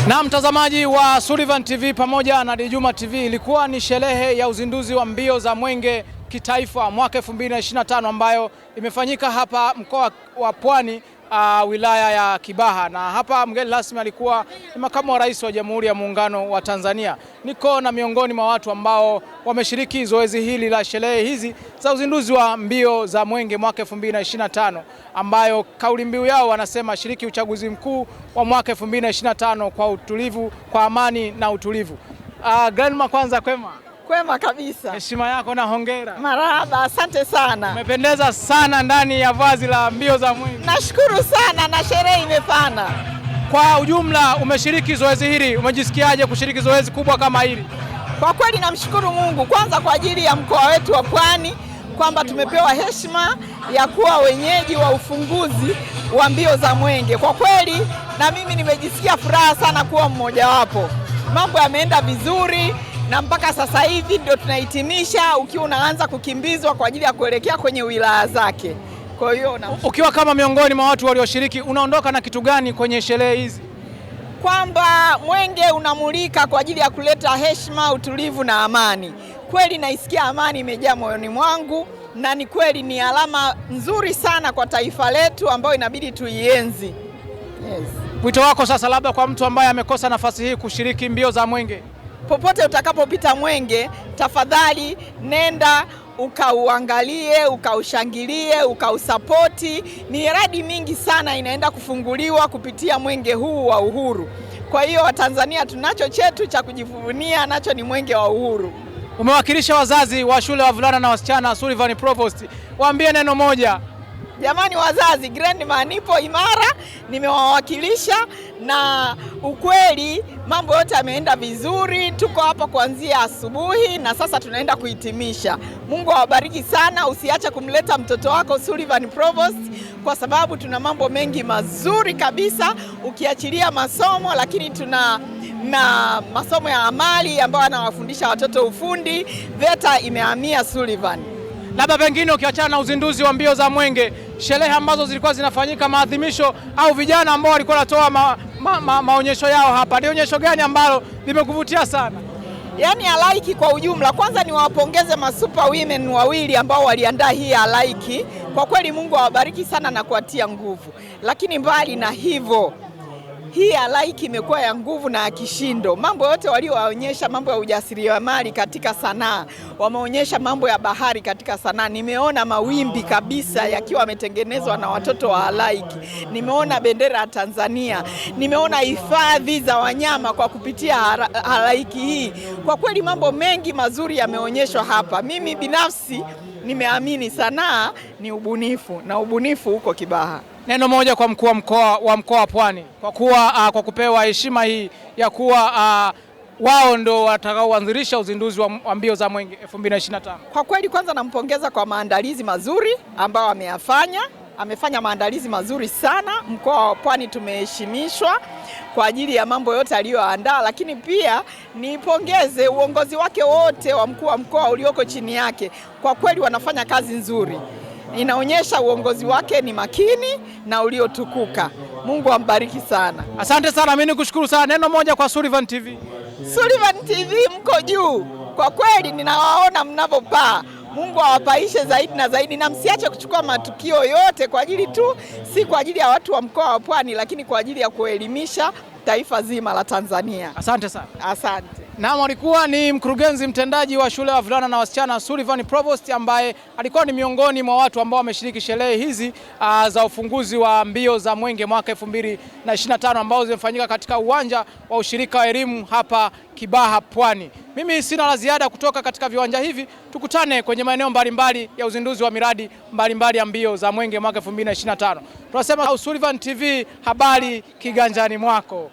Na mtazamaji wa Sullivan TV pamoja na Djuma TV, ilikuwa ni sherehe ya uzinduzi wa mbio za mwenge kitaifa mwaka 2025 ambayo imefanyika hapa mkoa wa Pwani, wilaya ya Kibaha, na hapa mgeni rasmi alikuwa ni makamu wa rais wa Jamhuri ya Muungano wa Tanzania. Niko na miongoni mwa watu ambao wameshiriki zoezi hili la sherehe hizi za uzinduzi wa mbio za mwenge mwaka 2025 ambayo kauli mbiu yao wanasema shiriki uchaguzi mkuu wa mwaka 2025 kwa utulivu, kwa amani na utulivu. Grandma, kwanza kwema? Kwema kabisa. Heshima yako na hongera. Marahaba, asante sana. Umependeza sana ndani ya vazi la mbio za mwenge. Nashukuru sana na sherehe imefana. Kwa ujumla umeshiriki zoezi hili, umejisikiaje kushiriki zoezi kubwa kama hili? Kwa kweli namshukuru Mungu kwanza kwa ajili ya mkoa wetu wa Pwani kwamba tumepewa heshima ya kuwa wenyeji wa ufunguzi wa mbio za mwenge. Kwa kweli na mimi nimejisikia furaha sana kuwa mmojawapo. Mambo yameenda vizuri na mpaka sasa hivi ndio tunahitimisha ukiwa unaanza kukimbizwa kwa ajili ya kuelekea kwenye wilaya zake. Kwa hiyo ukiwa kama miongoni mwa watu walioshiriki, unaondoka na kitu gani kwenye sherehe hizi? Kwamba mwenge unamulika kwa ajili ya kuleta heshima, utulivu na amani. Kweli naisikia amani imejaa moyoni mwangu, na ni kweli ni alama nzuri sana kwa taifa letu ambayo inabidi tuienzi. Yes. Wito wako sasa labda kwa mtu ambaye amekosa nafasi hii kushiriki mbio za mwenge? Popote utakapopita mwenge, tafadhali nenda ukauangalie, ukaushangilie, ukausapoti. Miradi mingi sana inaenda kufunguliwa kupitia mwenge huu wa uhuru. Kwa hiyo Watanzania tunacho chetu cha kujivunia, nacho ni mwenge wa uhuru. Umewakilisha wazazi wa shule wa wavulana na wasichana Sullivan Provost, waambie neno moja. Jamani wazazi, grandma nipo imara, nimewawakilisha na ukweli mambo yote yameenda vizuri. Tuko hapa kuanzia asubuhi na sasa tunaenda kuhitimisha. Mungu awabariki sana, usiache kumleta mtoto wako Sullivan Provost kwa sababu tuna mambo mengi mazuri kabisa ukiachilia masomo, lakini tuna na masomo ya amali ambayo anawafundisha watoto ufundi. VETA imehamia Sullivan. Labda pengine ukiachana na uzinduzi wa mbio za mwenge, sherehe ambazo zilikuwa zinafanyika, maadhimisho au vijana ambao walikuwa wanatoa maonyesho yao hapa, ni onyesho gani ambalo limekuvutia sana? Yaani halaiki kwa ujumla, kwanza niwapongeze masuper women wawili ambao waliandaa hii halaiki. Kwa kweli Mungu awabariki sana na kuatia nguvu. Lakini mbali na hivyo, hii halaiki imekuwa ya nguvu na ya kishindo. Mambo yote walioonyesha, mambo ya ujasiriamali katika sanaa, wameonyesha mambo ya bahari katika sanaa. Nimeona mawimbi kabisa yakiwa yametengenezwa na watoto wa halaiki. Nimeona bendera ya Tanzania. Nimeona hifadhi za wanyama kwa kupitia halaiki hii. Kwa kweli mambo mengi mazuri yameonyeshwa hapa. Mimi binafsi nimeamini sanaa ni ubunifu na ubunifu huko Kibaha. Neno moja kwa mkuu wa mkoa wa Pwani kwa kupewa heshima hii ya kuwa wao ndo watakaoanzilisha uzinduzi wa mbio za mwenge 2025. Kwa kweli kwanza nampongeza kwa maandalizi mazuri ambayo ameyafanya. Amefanya maandalizi mazuri sana. Mkoa wa Pwani tumeheshimishwa kwa ajili ya mambo yote aliyoandaa, lakini pia nipongeze uongozi wake wote wa mkuu wa mkoa ulioko chini yake. Kwa kweli wanafanya kazi nzuri. Inaonyesha uongozi wake ni makini na uliotukuka. Mungu ambariki sana. Asante sana, mimi nikushukuru sana. Neno moja kwa Sullivan TV. Sullivan TV mko juu. Kwa kweli ninawaona mnapopaa. Mungu awapaishe zaidi na zaidi, na msiache kuchukua matukio yote kwa ajili tu, si kwa ajili ya watu wa mkoa wa Pwani, lakini kwa ajili ya kuelimisha taifa zima la Tanzania. Asante sana. Asante. Na alikuwa ni mkurugenzi mtendaji wa shule ya wavulana na wasichana Sullivan Provost, ambaye alikuwa ni miongoni mwa watu ambao wameshiriki sherehe hizi za ufunguzi wa mbio za mwenge mwaka 2025 ambao zimefanyika katika uwanja wa ushirika wa elimu hapa Kibaha Pwani. Mimi sina la ziada kutoka katika viwanja hivi. Tukutane kwenye maeneo mbalimbali ya uzinduzi wa miradi mbalimbali ya mbio za mwenge mwaka 2025. Tunasema Sullivan TV, habari kiganjani mwako.